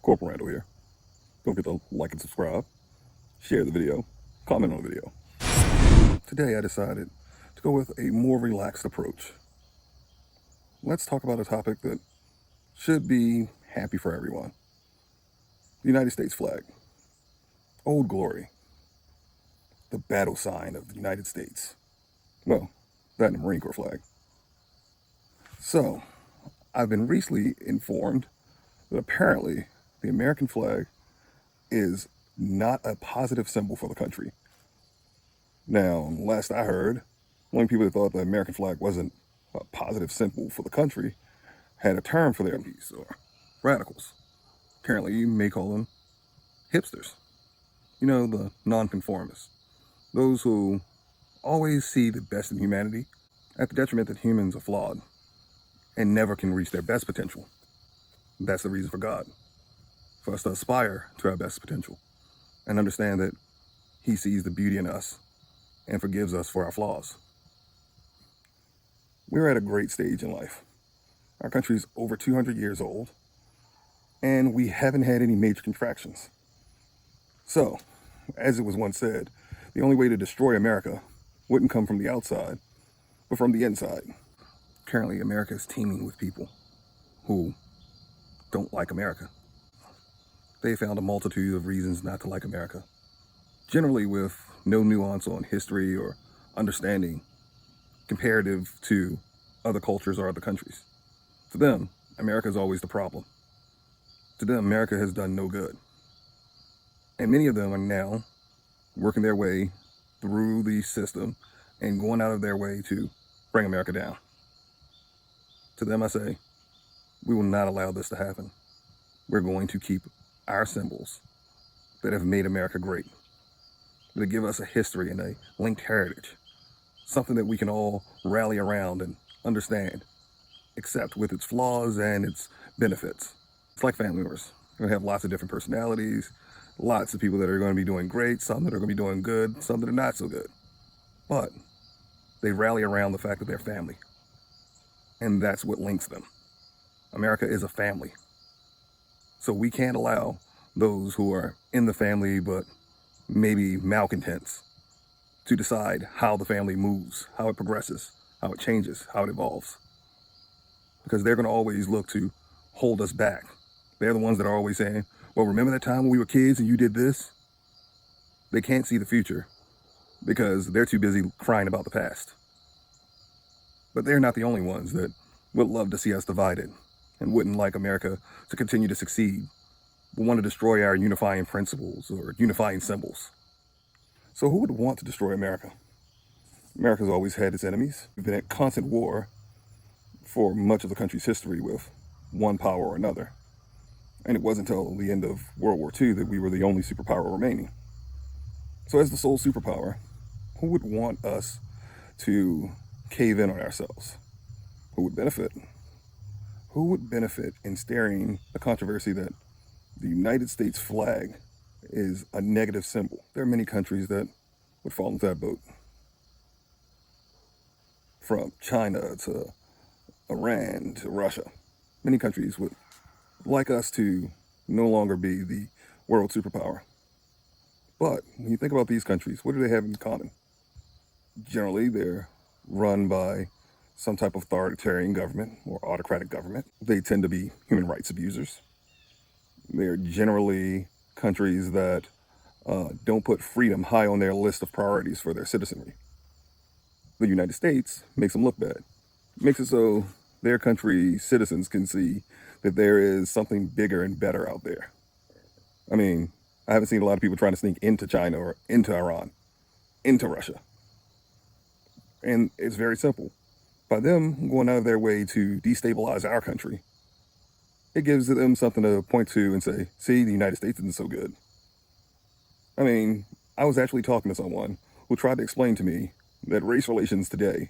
Corporal Randall here. Don't forget to like and subscribe, share the video, comment on the video. Today I decided to go with a more relaxed approach. Let's talk about a topic that should be happy for everyone. The United States flag. Old Glory. The battle sign of the United States. Well, that and the Marine Corps flag. So, I've been recently informed that apparently the American flag is not a positive symbol for the country. Now, last I heard, the only people that thought the American flag wasn't a positive symbol for the country had a term for their MPs, or radicals. Apparently, you may call them hipsters. You know, the nonconformists. Those who always see the best in humanity at the detriment that humans are flawed and never can reach their best potential. That's the reason for God, for us to aspire to our best potential and understand that He sees the beauty in us and forgives us for our flaws. We're at a great stage in life. Our country is over 200 years old, and we haven't had any major contractions. So, as it was once said, the only way to destroy America wouldn't come from the outside, but from the inside. Currently, America is teeming with people who don't like America. They found a multitude of reasons not to like America, generally with no nuance on history or understanding comparative to other cultures or other countries. To them, America is always the problem. To them, America has done no good. And many of them are now working their way through the system and going out of their way to bring America down. To them, I say, we will not allow this to happen. We're going to keep our symbols that have made America great, that give us a history and a linked heritage, something that we can all rally around and understand, accept with its flaws and its benefits. It's like family members. You're going to have lots of different personalities, lots of people that are going to be doing great, some that are going to be doing good, some that are not so good. But they rally around the fact that they're family. And that's what links them. America is a family. So we can't allow those who are in the family but maybe malcontents to decide how the family moves, how it progresses, how it changes, how it evolves. Because they're going to always look to hold us back. They're the ones that are always saying, well, remember that time when we were kids and you did this? They can't see the future because they're too busy crying about the past. But they're not the only ones that would love to see us divided and wouldn't like America to continue to succeed, but want to destroy our unifying principles or unifying symbols. So who would want to destroy America? America's always had its enemies. We've been at constant war for much of the country's history with one power or another. And it wasn't until the end of World War II that we were the only superpower remaining. So as the sole superpower, who would want us to cave in on ourselves? Who would benefit? Who would benefit in staring the controversy that the United States flag is a negative symbol? There are many countries that would fall into that boat. From China to Iran to Russia. Many countries would like us to no longer be the world superpower. But when you think about these countries, what do they have in common? Generally, they're run by some type of authoritarian government or autocratic government. They tend to be human rights abusers. They're generally countries that don't put freedom high on their list of priorities for their citizenry. The United States makes them look bad. Makes it so their country's citizens can see that there is something bigger and better out there. I mean, I haven't seen a lot of people trying to sneak into China or into Iran, into Russia. And it's very simple. By them going out of their way to destabilize our country, it gives them something to point to and say, see, the United States isn't so good. I mean, I was actually talking to someone who tried to explain to me that race relations today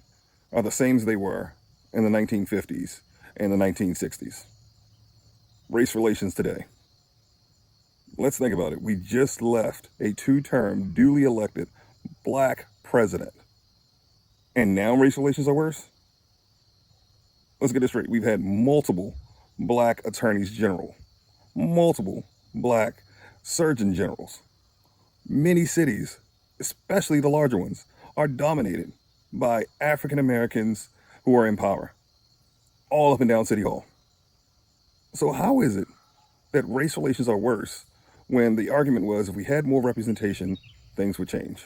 are the same as they were in the 1950s and the 1960s. Race relations today. Let's think about it. We just left a two-term, duly elected black president. And now race relations are worse? Let's get this straight. We've had multiple black attorneys general, multiple black surgeon generals. Many cities, especially the larger ones, are dominated by African Americans who are in power, all up and down City Hall. So how is it that race relations are worse when the argument was if we had more representation, things would change?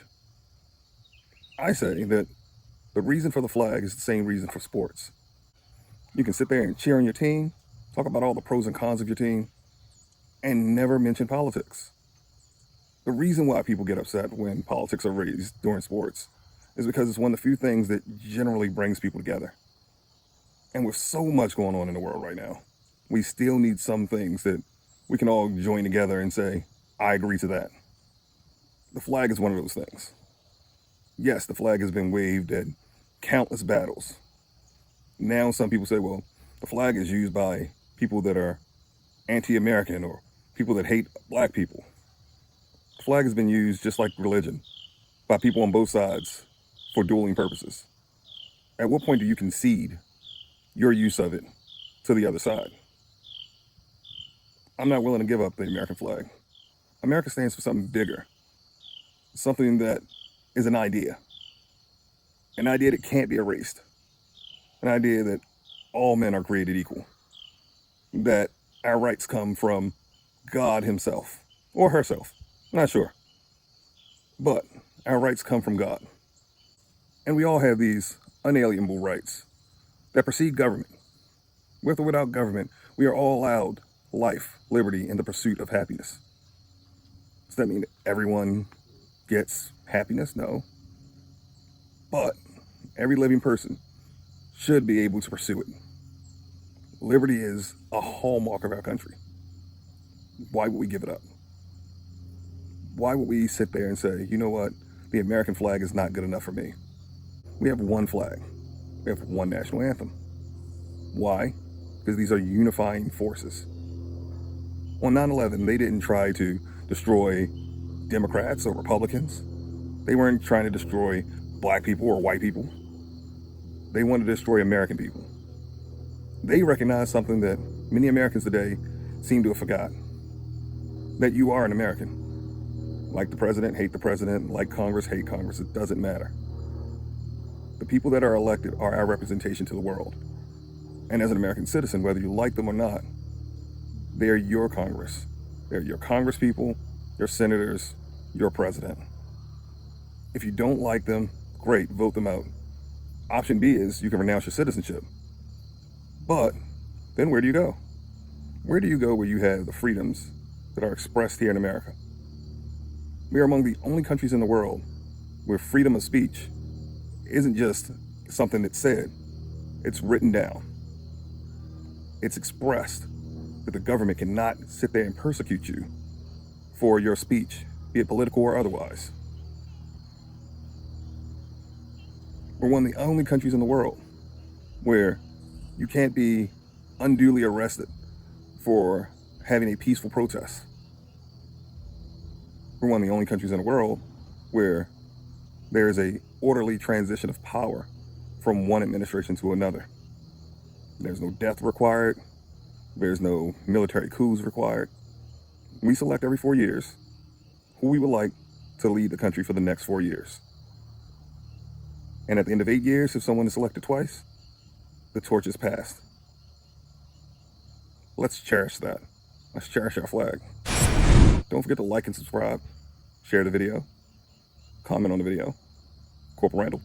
I say that the reason for the flag is the same reason for sports. You can sit there and cheer on your team, talk about all the pros and cons of your team, and never mention politics. The reason why people get upset when politics are raised during sports is because it's one of the few things that generally brings people together. And with so much going on in the world right now, we still need some things that we can all join together and say, I agree to that. The flag is one of those things. Yes, the flag has been waved at countless battles. Now some people say, well, the flag is used by people that are anti-American or people that hate black people. The flag has been used just like religion by people on both sides for dueling purposes. At what point do you concede your use of it to the other side? I'm not willing to give up the American flag. America stands for something bigger, something that is an idea that can't be erased, an idea that all men are created equal, that our rights come from God himself or herself, not sure, but our rights come from God. And we all have these unalienable rights that precede government. With or without government, we are all allowed life, liberty, and the pursuit of happiness. Does that mean that everyone gets happiness? No. But every living person should be able to pursue it. Liberty is a hallmark of our country. Why would we give it up? Why would we sit there and say, you know what, the American flag is not good enough for me? We have one flag. We have one national anthem. Why? Because these are unifying forces. On 9/11, they didn't try to destroy Democrats or Republicans. They weren't trying to destroy black people or white people. They wanted to destroy American people. They recognized something that many Americans today seem to have forgotten. That you are an American. Like the president, hate the president. Like Congress, hate Congress. It doesn't matter. The people that are elected are our representation to the world. And as an American citizen, whether you like them or not, they're your Congress. They're your Congress people, your senators, your president. If you don't like them, great, vote them out. Option B is you can renounce your citizenship. But then where do you go? Where do you go where you have the freedoms that are expressed here in America? We are among the only countries in the world where freedom of speech isn't just something that's said, it's written down. It's expressed that the government cannot sit there and persecute you for your speech, be it political or otherwise. We're one of the only countries in the world where you can't be unduly arrested for having a peaceful protest. We're one of the only countries in the world where there is a orderly transition of power from one administration to another. There's no death required. There's no military coups required. We select every 4 years who we would like to lead the country for the next 4 years. And at the end of 8 years, if someone is elected twice, the torch is passed. Let's cherish that. Let's cherish our flag. Don't forget to like and subscribe, share the video, comment on the video. Corporal Randall.